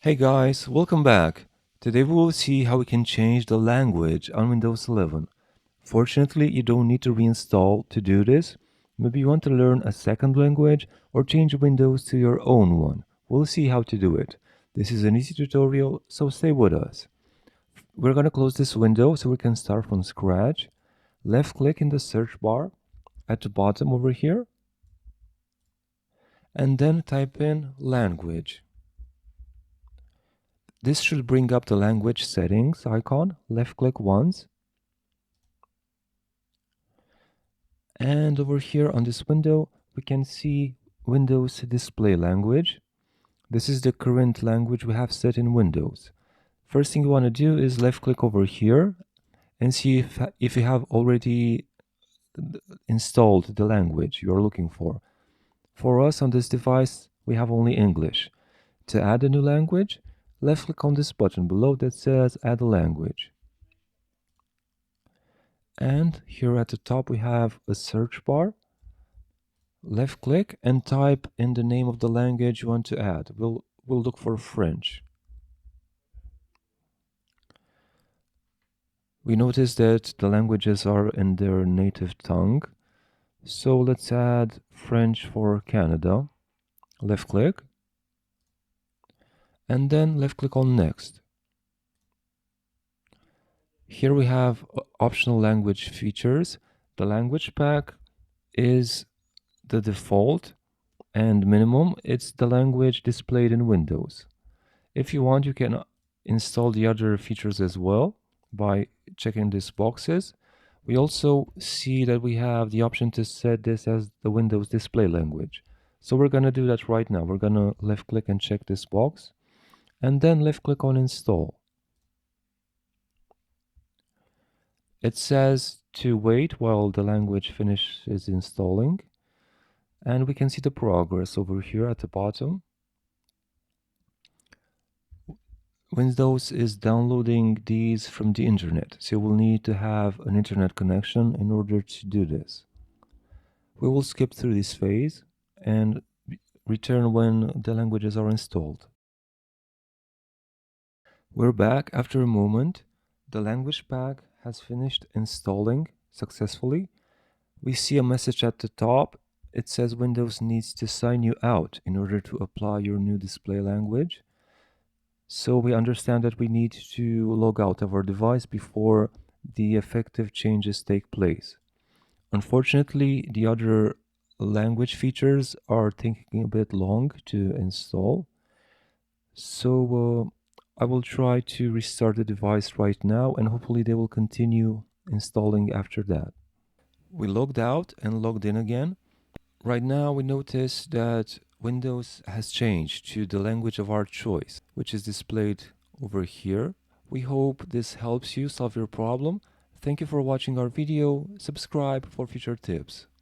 Hey guys, welcome back. Today we will see how we can change the language on Windows 11. Fortunately, you don't need to reinstall to do this. Maybe you want to learn a second language or change Windows to your own one. We'll see how to do it. This is an easy tutorial, so stay with us. We're going to close this window so we can start from scratch. Left click in the search bar at the bottom over here and then type in language. This should bring up the language settings icon. Left click once. And over here on this window, we can see Windows display language. This is the current language we have set in Windows. First thing you want to do is left click over here and see if you have already installed the language you're looking for. For us on this device, we have only English. To add a new language, left click on this button below that says add a language. And here at the top we have a search bar. Left click and type in the name of the language you want to add. We'll look for French. We notice that the languages are in their native tongue. So let's add French for Canada. Left click. And then left click on next. Here we have optional language features. The language pack is the default and minimum. It's the language displayed in Windows. If you want, you can install the other features as well by checking these boxes. We also see that we have the option to set this as the Windows display language. So we're going to do that right now. We're going to left click and check this box and then left click on install. It says to wait while the language finishes installing, and we can see the progress over here at the bottom. Windows is downloading these from the internet, so we'll need to have an internet connection in order to do this. We will skip through this phase and return when the languages are installed. We're back after a moment. The language pack has finished installing successfully. We see a message at the top. It says Windows needs to sign you out in order to apply your new display language. So we understand that we need to log out of our device before the effective changes take place. Unfortunately, the other language features are taking a bit long to install. So I will try to restart the device right now and hopefully they will continue installing after that. We logged out and logged in again. Right now we notice that Windows has changed to the language of our choice, which is displayed over here. We hope this helps you solve your problem. Thank you for watching our video. Subscribe for future tips.